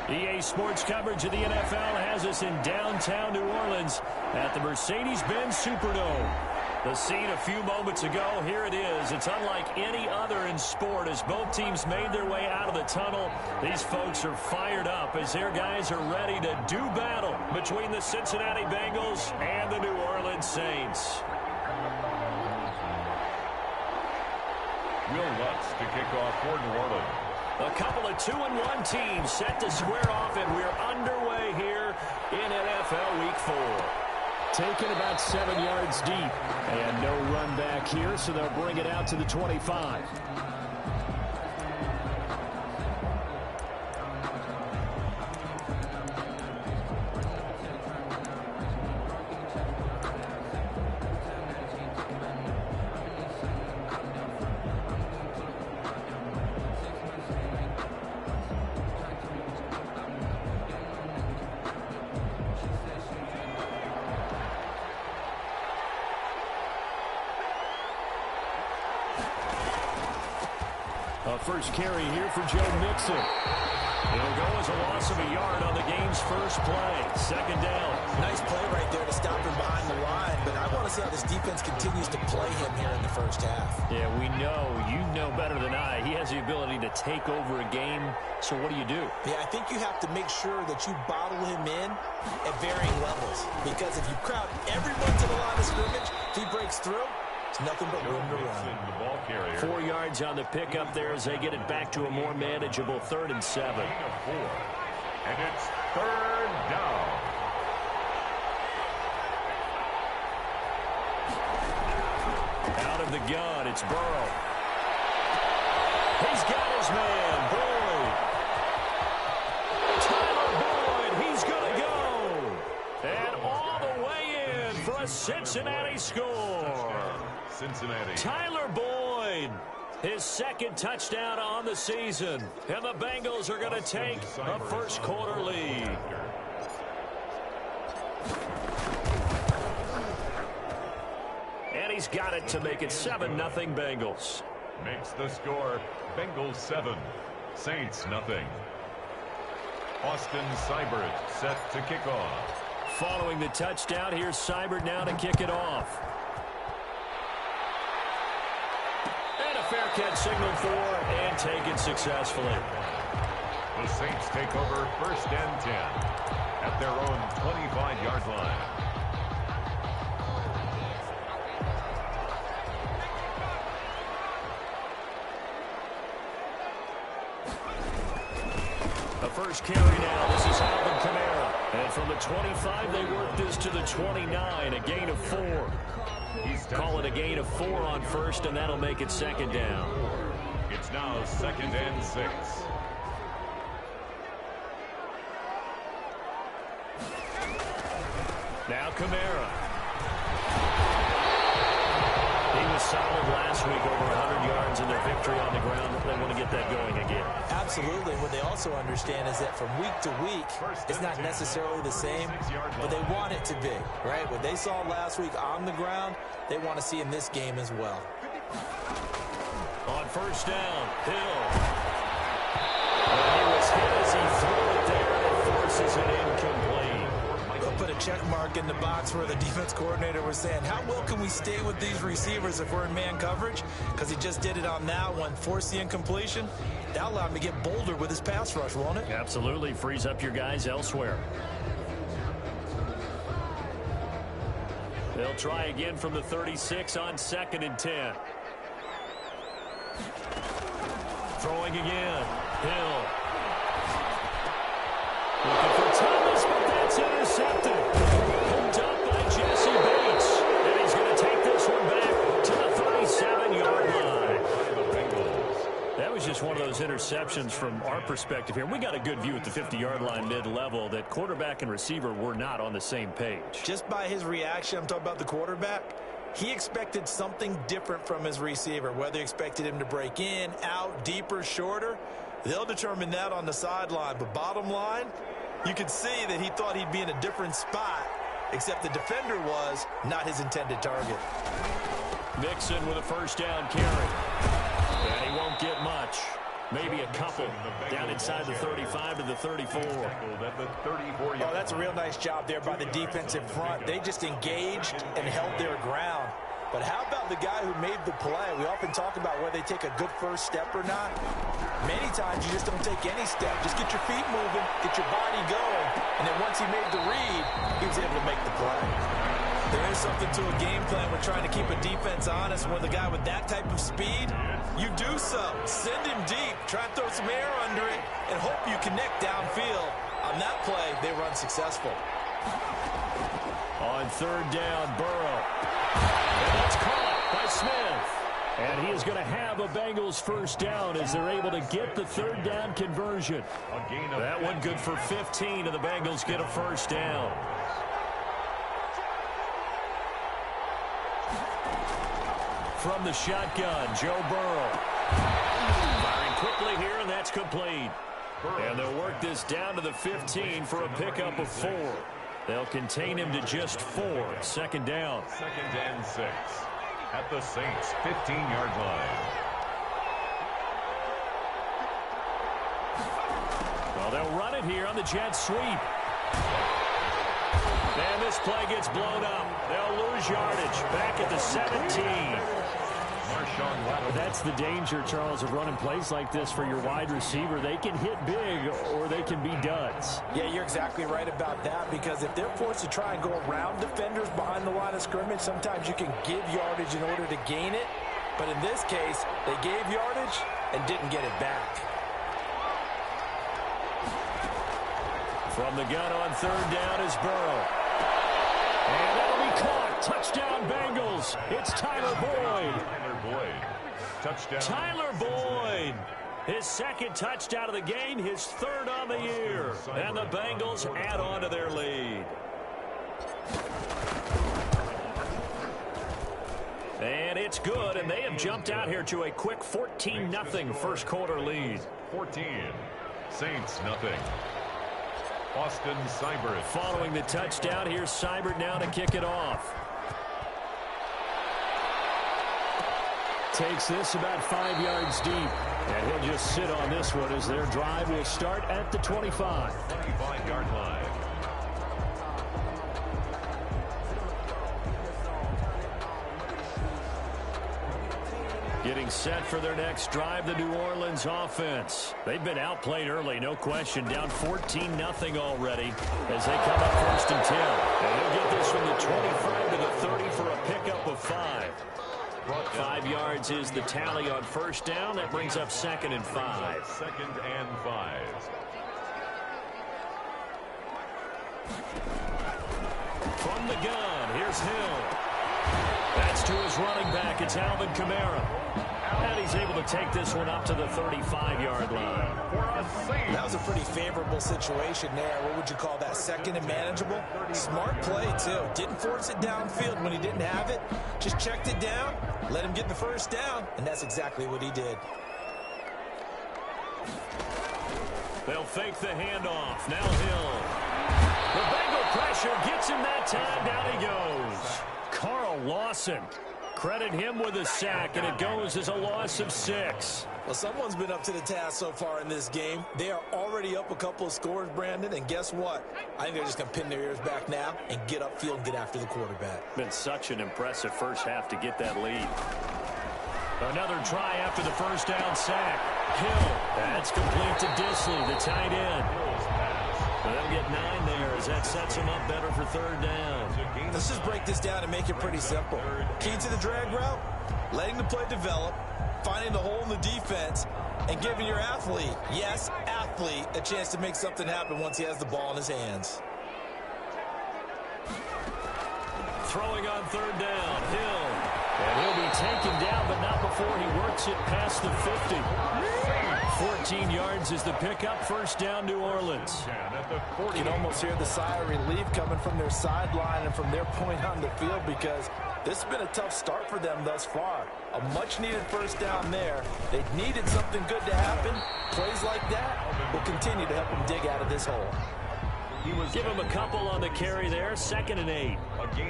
EA Sports coverage of the NFL has us in downtown New Orleans at the Mercedes-Benz Superdome. The scene a few moments ago, here it is. It's unlike any other in sport as both teams made their way out of the tunnel. These folks are fired up as their guys are ready to do battle between the Cincinnati Bengals and the New Orleans Saints. Will Lutz to kick off for New Orleans. A couple of 2-1 teams set to square off, and we're underway here in NFL Week 4. Taken about 7 yards deep. And no run back here, so they'll bring it out to the 25. First carry here for Joe Mixon. It'll go as a loss of a yard on the game's first play. Second down. Nice play right there to stop him behind the line, but I want to see how this defense continues to play him here in the first half. Yeah, we know. You know better than I. He has the ability to take over a game, so what do you do? Yeah, I think you have to make sure that you bottle him in at varying levels, because if you crowd everyone to the line of scrimmage, if he breaks through, it's nothing but room to run. 4 yards on the pickup there as they get it back to a more manageable 3rd and 7. And it's 3rd down. Out of the gun, it's Burrow. He's got his man, Boyd. Tyler Boyd, he's going to go. And all the way in for a Cincinnati score. Cincinnati. Tyler Boyd, his 2nd touchdown on the season. And the Bengals are going to take a first quarter lead. And he's got it to make it 7-0 Bengals. Makes the score Bengals 7, Saints nothing. Austin Seibert set to kick off. Following the touchdown, here's Seibert now to kick it off. Fair catch signaled for and taken successfully. The Saints take over 1st and 10 at their own 25-yard line. The first carry now. This is Alvin Kamara. And from the 25, they work this to the 29, a gain of 4. Call it a gain of 4 on 1st, and that'll make it 2nd down. It's now 2nd and 6. Now Kamara. He was solid last week, over 100 yards in their victory on the ground. They want to get that going again. Absolutely. What they also understand is that from week to week, it's not necessarily the same, but they want it to be, right? What they saw last week on the ground, they want to see in this game as well. On 1st down, Hill. And he was hit as he threw it there, and it forces it incomplete. They'll put a check mark in the box where the defense coordinator was saying, how well can we stay with these receivers if we're in man coverage? Because he just did it on that one, forced the incompletion. That allowed him to get bolder with his pass rush, won't it? Absolutely. Frees up your guys elsewhere. They'll try again from the 36 on 2nd and 10. Throwing again. Hill. Looking for Thomas, but that's intercepted. Pulled up by Jesse Bates. And he's going to take this one back to the 37-yard line. That was just one of those interceptions from our perspective here. We got a good view at the 50-yard line mid-level that quarterback and receiver were not on the same page. Just by his reaction, I'm talking about the quarterback, he expected something different from his receiver, whether he expected him to break in, out, deeper, shorter. They'll determine that on the sideline. But bottom line, you could see that he thought he'd be in a different spot, except the defender was not his intended target. Mixon with a 1st down carry. And he won't get much. maybe a couple down inside the 35 to the 34. Oh, that's a real nice job there by the defensive front. They just engaged and held their ground. But how about the guy who made the play? We often talk about whether they take a good first step or not. Many times you just don't take any step. Just get your feet moving, get your body going. And then once he made the read, he was able to make the play. There is something to a game plan when trying to keep a defense honest. When the guy with that type of speed, you do so. Send him deep, try and throw some air under it, and hope you connect downfield. On that play, they run successful. On third down, Burrow. And that's caught by Smith. And he is going to have a Bengals first down as they're able to get the third down conversion. That one good for 15, and the Bengals get a first down. From the shotgun, Joe Burrow. Firing quickly here, and that's complete. And they'll work this down to the 15 for a pickup of 4. They'll contain him to just 4. Second down. 2nd and 6 at the Saints' 15-yard line. Well, they'll run it here on the jet sweep. And this play gets blown up. They'll lose yardage back at the 17. That's the danger, Charles, of running plays like this for your wide receiver. They can hit big or they can be duds. Yeah, you're exactly right about that, because if they're forced to try and go around defenders behind the line of scrimmage, sometimes you can give yardage in order to gain it. But in this case, they gave yardage and didn't get it back. From the gun on third down is Burrow. And that'll be caught. Touchdown, Bengals. It's Tyler Boyd. Touchdown. Tyler Boyd. His second touchdown of the game, his third on the year. And the Bengals add on to their lead. And it's good, and they have jumped out here to a quick 14-0 first quarter lead. 14. Saints nothing. Austin Seibert. Following the touchdown, here's Seibert now to kick it off. Takes this about 5 yards deep. And he'll just sit on this one as their drive will start at the 25. 25-yard line. Getting set for their next drive, the New Orleans offense. They've been outplayed early, no question. Down 14-0 already as they come up 1st and 10. And they'll get this from the 25 to the 30 for a pickup of 5. 5 yards is the tally on first down. That brings up 2nd and 5. 2nd and 5. From the gun, here's Hill. That's to his running back. It's Alvin Kamara. And he's able to take this one up to the 35-yard line. That was a pretty favorable situation there. What would you call that? 2nd and manageable? Smart play, too. Didn't force it downfield when he didn't have it. Just checked it down, let him get the first down, and that's exactly what he did. They'll fake the handoff. Now Hill. The Bengal pressure gets him that time. Down he goes. Carl Lawson. Credit him with a sack, and it goes as a loss of 6. Well, someone's been up to the task so far in this game. They are already up a couple of scores, Brandon, and guess what? I think they're just going to pin their ears back now and get upfield and get after the quarterback. Been such an impressive first half to get that lead. Another try after the first down sack. Hill. That's complete to Disley, the tight end. They'll get 9 there as that sets them up better for third down. Let's just break this down and make it pretty simple. Key to the drag route, letting the play develop, finding the hole in the defense, and giving your athlete, yes, athlete, a chance to make something happen once he has the ball in his hands. Throwing on third down, Hill. And he'll be taken down, but not before he works it past the 50. 14 yards is the pickup. First down, New Orleans. You can almost hear the sigh of relief coming from their sideline and from their point on the field, because this has been a tough start for them thus far. A much-needed first down there. They needed something good to happen. Plays like that will continue to help them dig out of this hole. Give him a couple on the carry there. 2nd and 8.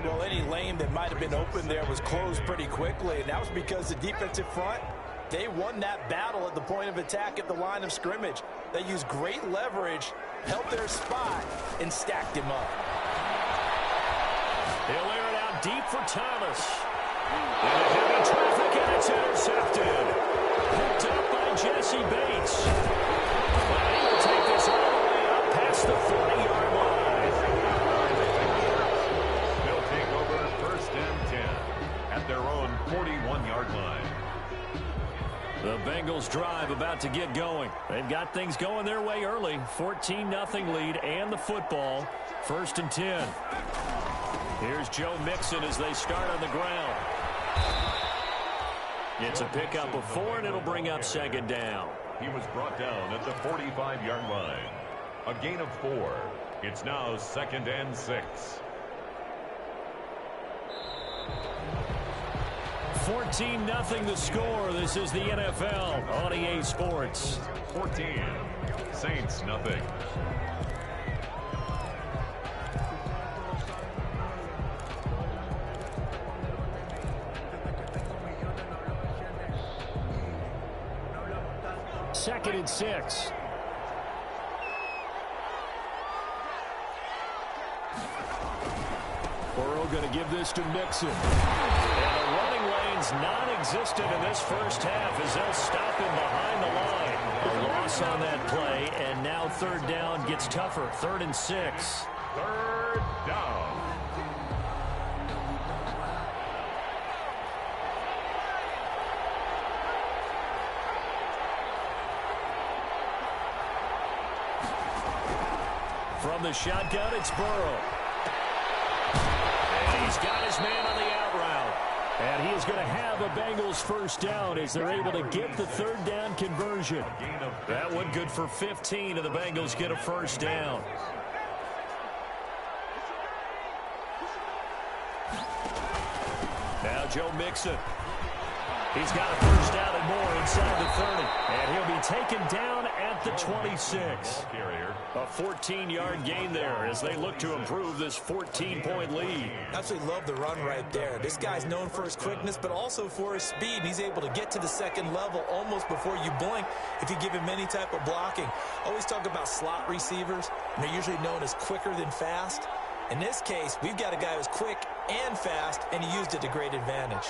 Well, any lane that might have been open there was closed pretty quickly, and that was because the defensive front They won that battle at the point of attack at the line of scrimmage. They used great leverage, held their spot, and stacked him up. He'll air it out deep for Thomas. Into heavy traffic, and it's intercepted. Picked up by Jesse Bates. But he will take this all the way up past the 40-yard line. They'll take over 1st and 10 at their own 41-yard line. The Bengals drive about to get going. They've got things going their way early. 14-0 lead and the football. 1st and 10. Here's Joe Mixon as they start on the ground. It's a pickup of 4, and it'll bring up 2nd down. He was brought down at the 45-yard line. A gain of 4. It's now 2nd and 6. 14-0 the score. This is the NFL on EA Sports. 14. Saints nothing. Second and 6. Burrow going to give this to Mixon. And the running lane's non-existent in this first half as they'll stop him behind the line. A loss on that play, and now 3rd down gets tougher. 3rd and 6. 3rd down. From the shotgun, it's Burrow. And he's got his man on the out route. And he is going to have a Bengals 1st down as they're able to get the 3rd down conversion. That one good for 15, and the Bengals get a 1st down. Now Joe Mixon. He's got a 1st down and more inside the 30. And he'll be taken down at the 26. A 14-yard gain there as they look to improve this 14-point lead. Absolutely love the run right there. This guy's known for his quickness, but also for his speed. He's able to get to the 2nd level almost before you blink if you give him any type of blocking. Always talk about slot receivers, and they're usually known as quicker than fast. In this case, we've got a guy who's quick and fast, and he used it to great advantage.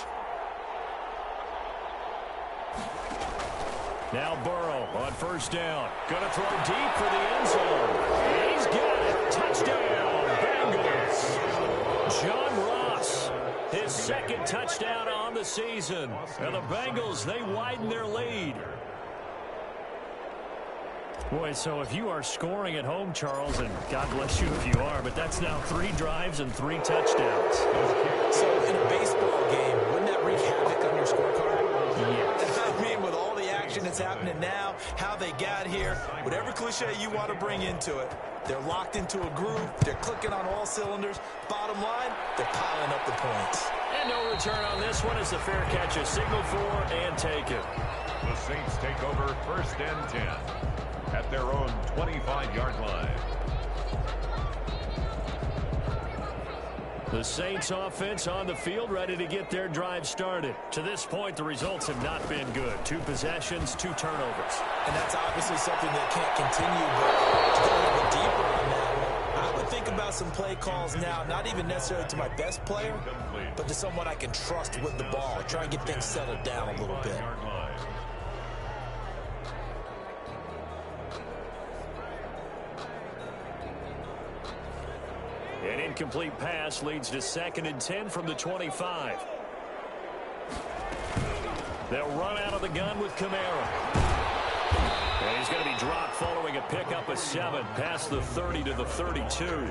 Now Burrow on 1st down. Going to throw deep for the end zone. And he's got it. Touchdown, Bengals. John Ross, his 2nd touchdown on the season. And the Bengals, they widen their lead. Boy, so if you are scoring at home, Charles, and God bless you if you are, but that's now 3 drives and 3 touchdowns. So in a baseball game, wouldn't that wreak havoc on your scorecard? Yes. I mean, with all the action that's happening now, how they got here, whatever cliche you want to bring into it, they're locked into a groove, they're clicking on all cylinders. Bottom line, they're piling up the points. And no return on this one as the fair catch is signaled for and taken. The Saints take over 1st and 10 at their own 25-yard line. The Saints offense on the field ready to get their drive started. To this point, the results have not been good. 2 possessions, 2 turnovers. And that's obviously something that can't continue, but to go a little bit deeper on that, I would think about some play calls now, not even necessarily to my best player, but to someone I can trust with the ball. Try and get things settled down a little bit. An incomplete pass leads to 2nd and 10 from the 25. They'll run out of the gun with Kamara. And he's going to be dropped following a pickup of 7 past the 30 to the 32.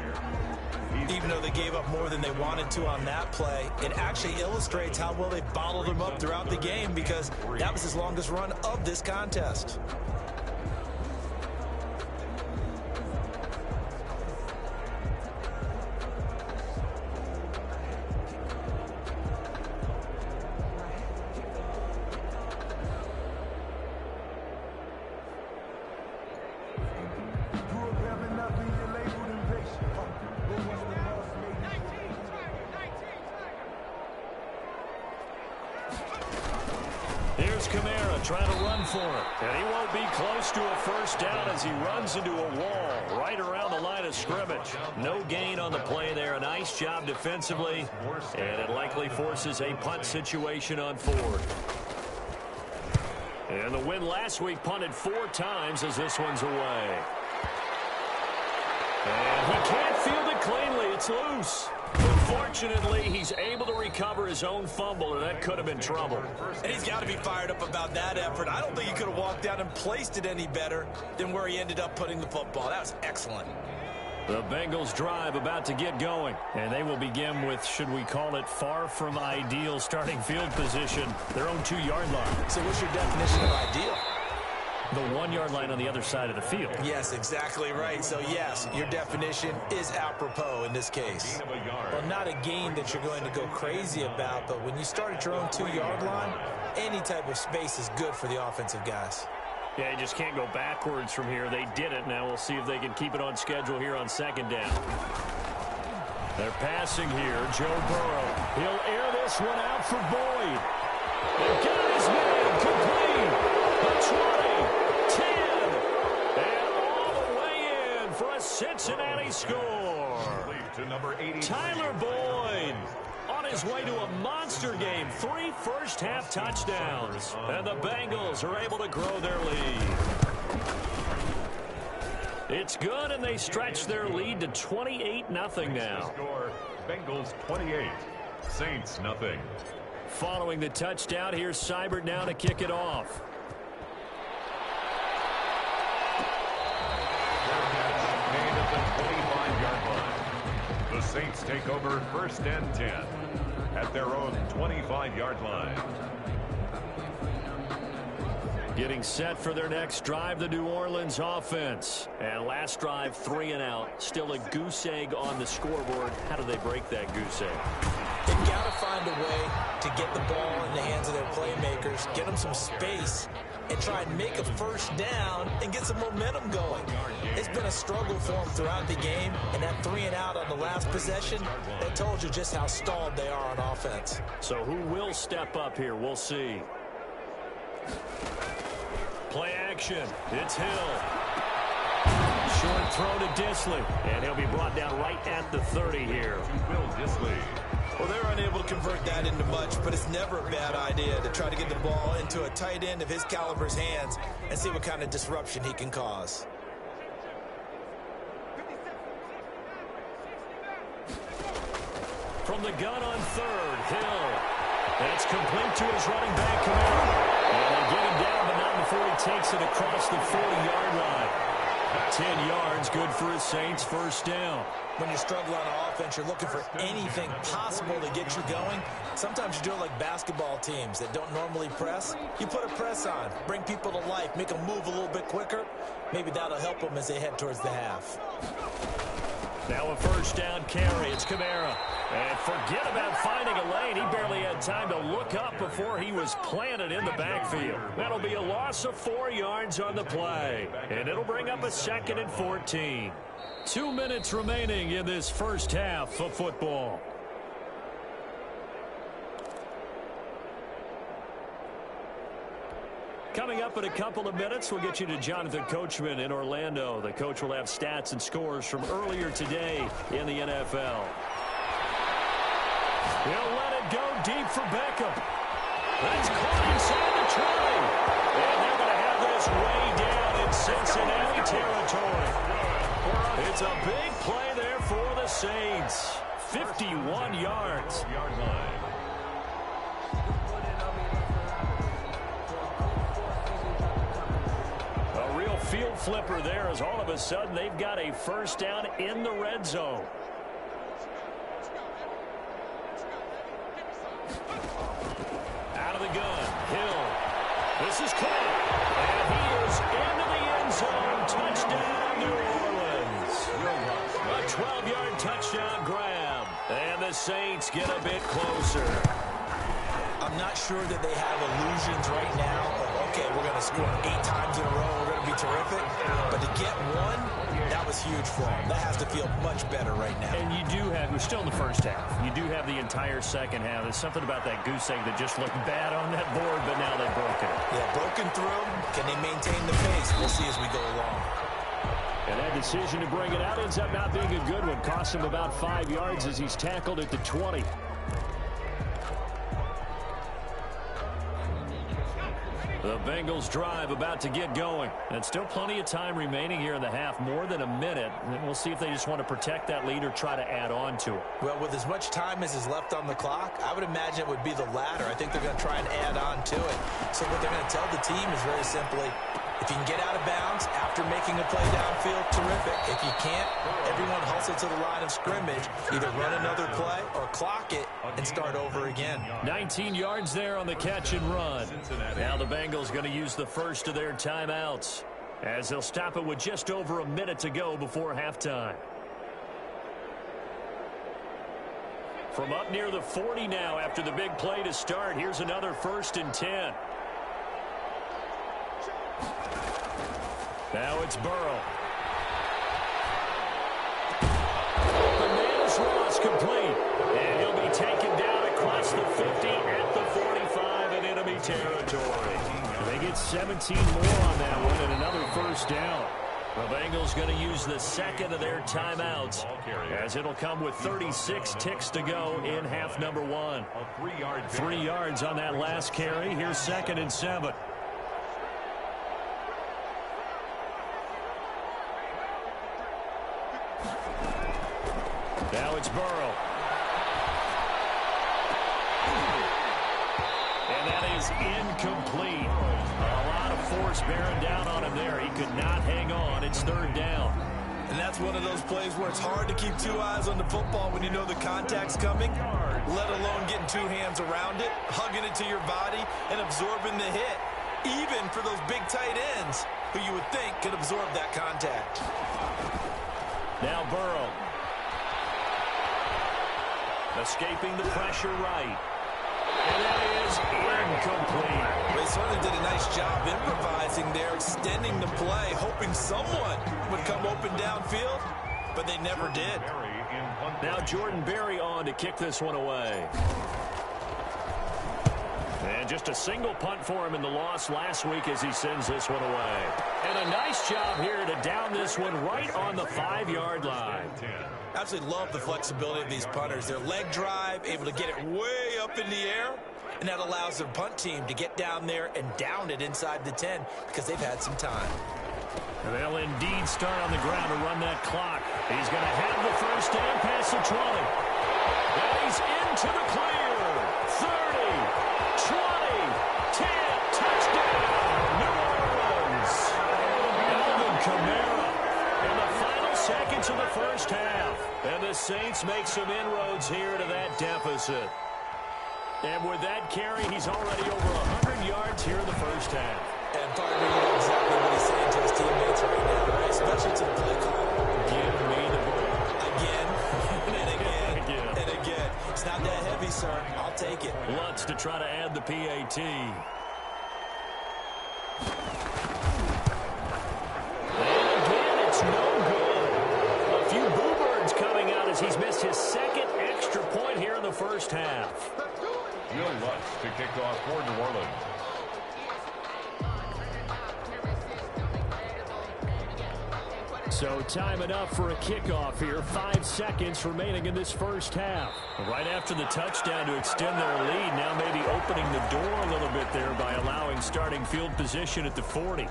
Even though they gave up more than they wanted to on that play, it actually illustrates how well they bottled them up throughout the game because that was his longest run of this contest. Here's Kamara trying to run for it. And he won't be close to a first down as he runs into a wall right around the line of scrimmage. No gain on the play there. A nice job defensively. And it likely forces a punt situation on fourth. And the win last week punted 4 times as this one's away. And he can't field it cleanly. It's loose. Unfortunately, he's able to recover his own fumble, and that could have been trouble. And he's got to be fired up about that effort. I don't think he could have walked down and placed it any better than where he ended up putting the football. That was excellent. The Bengals drive about to get going, and they will begin with, should we call it, far from ideal starting field position, their own 2-yard line. So what's your definition of ideal? The 1-yard line on the other side of the field. Yes, exactly right. So, yes, your definition is apropos in this case. Well, not a gain that you're going to go crazy about, but when you start at your own 2-yard line, any type of space is good for the offensive guys. Yeah, you just can't go backwards from here. They did it. Now we'll see if they can keep it on schedule here on second down. They're passing here. Joe Burrow. He'll air this one out for Boyd. They've got his man complete. The 20, 10, and all the way in for a Cincinnati score. To number 80. Tyler Boyd on his way to a monster game. 3 first-half touchdowns. And the Bengals are able to grow their lead. It's good, and they stretch their lead to 28-0 now. Score, Bengals 28, Saints nothing. Following the touchdown, here's Seibert now to kick it off. Made at the 25-yard line. The Saints take over 1st and 10 at their own 25-yard line. Getting set for their next drive, the New Orleans offense. And last drive, 3 and out. Still a goose egg on the scoreboard. How do they break that goose egg? They've got to find a way to get the ball in the hands of their playmakers, get them some space, and try and make a first down and get some momentum going. It's been a struggle for them throughout the game, and that 3 and out on the last possession, that told you just how stalled they are on offense. So who will step up here? We'll see. Play action. It's Hill. Short throw to Disley. And he'll be brought down right at the 30 here. Will Disley. Well, they're unable to convert that into much, but it's never a bad idea to try to get the ball into a tight end of his caliber's hands and see what kind of disruption he can cause. From the gun on 3rd, Hill. That's complete to his running back, Kamara. And they get him down, but not before he takes it across the 40-yard line. 10 yards, good for his Saints first down. When you struggle on offense, you're looking for anything possible to get you going. Sometimes you do it like basketball teams that don't normally press. You put a press on, bring people to life, make them move a little bit quicker. Maybe that'll help them as they head towards the half. Now a first down carry. It's Kamara. And forget about finding a lane. He barely had time to look up before he was planted in the backfield. That'll be a loss of 4 yards on the play. And it'll bring up a 2nd and 14. 2 minutes remaining in this first half of football. Coming up in a couple of minutes, we'll get you to Jonathan Coachman in Orlando. The coach will have stats and scores from earlier today in the NFL. He'll let it go deep for Beckham. That's caught inside the 20. And they're going to have this way down in Cincinnati territory. It's a big play there for the Saints. 51 yards. Yard line. Field flipper there as all of a sudden they've got a first down in the red zone. Out of the gun, Hill. This is caught. And he is into the end zone. Touchdown, New Orleans. A 12-yard touchdown grab. And the Saints get a bit closer. I'm not sure that they have illusions right now of, okay, we're going to score 8 times in a row. We're going to to be terrific. But to get one, that was huge for him. That has to feel much better right now. And you do have, we're still in the first half. You do have the entire second half. There's something about that goose egg that just looked bad on that board, but now they've broken it. Yeah, broken through. Can they maintain the pace? We'll see as we go along. And that decision to bring it out ends up not being a good one. Cost him about 5 yards as he's tackled at the 20. The Bengals drive about to get going. And still plenty of time remaining here in the half, more than a minute. And we'll see if they just want to protect that lead or try to add on to it. Well, with as much time as is left on the clock, I would imagine it would be the latter. I think they're going to try and add on to it. So what they're going to tell the team is very simply, if you can get out of bounds after making a play downfield, terrific. If you can't, everyone hustle to the line of scrimmage, either run another play or clock it and start over again. 19 yards there on the catch and run. Now the Bengals going to use the first of their timeouts as they'll stop it with just over a minute to go before halftime. From up near the 40 now after the big play to start, here's another 1st and 10. Now it's Burrow. The man is lost complete. And he'll be taken down across the 50 at the 45 in enemy territory. They get 17 more on that one and another 1st down. The Bengals going to use the second of their timeouts as it'll come with 36 ticks to go in half number 1. 3 yards on that last carry. Here's 2nd and 7. Now it's Burrow. And that is incomplete. A lot of force bearing down on him there. He could not hang on. It's 3rd down. And that's one of those plays where it's hard to keep 2 eyes on the football when you know the contact's coming, let alone getting 2 hands around it, hugging it to your body, and absorbing the hit, even for those big tight ends who you would think could absorb that contact. Now Burrow. Escaping the pressure right. And that is incomplete. They certainly did a nice job improvising there, extending the play, hoping someone would come open downfield, but they never did. Now Jordan Berry on to kick this one away. And just a single punt for him in the loss last week as he sends this one away. And a nice job here to down this one right on the 5-yard line. Absolutely love the flexibility of these punters. Their leg drive, able to get it way up in the air, and that allows their punt team to get down there and down it inside the 10 because they've had some time. They'll indeed start on the ground to run that clock. He's going to have the 1st down past the 20. And he's into the clear. 30, 20, 10, touchdown, New Orleans. Alvin Kamara in the final seconds of the 1st half. And the Saints make some inroads here to that deficit. And with that carry, he's already over 100 yards here in the 1st half. And Parker, you know exactly what he's saying to his teammates right now, right? Especially to the play call. Give me the ball. Again, and again, and again. It's not that heavy, sir. I'll take it. Lutz to try to add the PAT. And again, it's no good. A few boo birds coming out as he's missed his 2nd extra point here in the 1st half. Will Lutz to kick off for New Orleans. So time enough for a kickoff here. 5 seconds remaining in this 1st half. Right after the touchdown to extend their lead, now maybe opening the door a little bit there by allowing starting field position at the 40.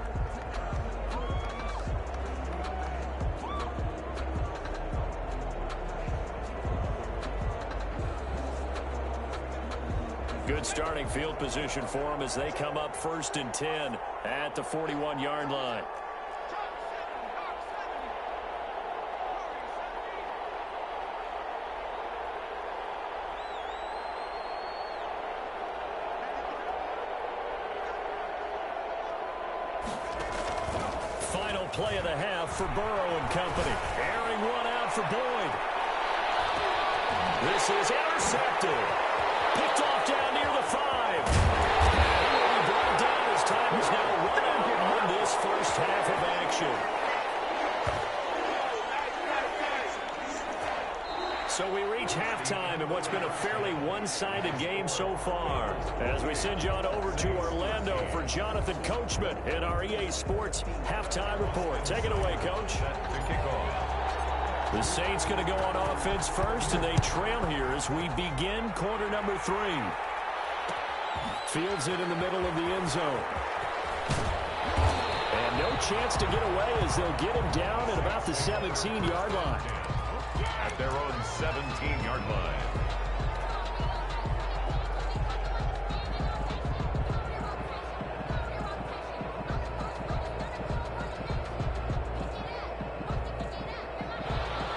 Good starting field position for them as they come up 1st and 10 at the 41-yard line. Final play of the half for Burrow and company. Airing one out for Boyd. This is intercepted. Picked off down near the 5. He will be brought down as time is now run out on this 1st half action. So we reach halftime in what's been a fairly one-sided game so far. As we send you on over to Orlando for Jonathan Coachman in our EA Sports Halftime Report. Take it away, Coach. The Saints going to go on offense first, and they trail here as we begin quarter number 3. Fields it in the middle of the end zone. And no chance to get away as they'll get him down at about the 17-yard line. At their own 17-yard line.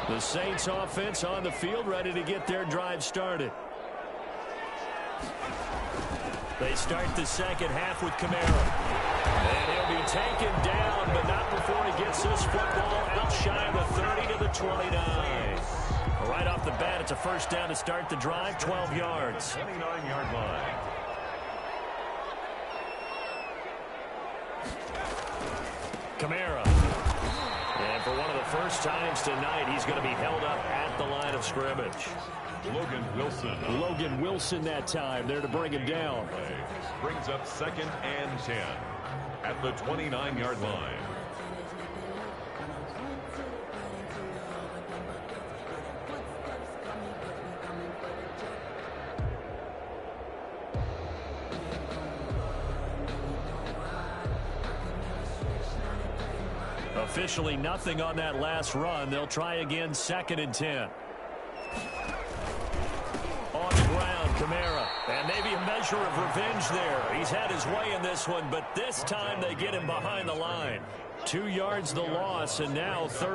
The Saints offense on the field, ready to get their drive started. They start the second half with Kamara. And he'll be taken down, but not before he gets this football out shy of the 30 to the 29. Right off the bat, it's a first down to start the drive, 12 yards. 29-yard line. Kamara. And for one of the first times tonight, he's going to be held up at the line of scrimmage. Logan Wilson that time there to bring him down. Brings up 2nd and 10 at the 29-yard line. Officially nothing on that last run. They'll try again, 2nd and 10. On the ground, Kamara. And maybe a measure of revenge there. He's had his way in this one, but this time they get him behind the line. 2 yards the loss, and now 3rd and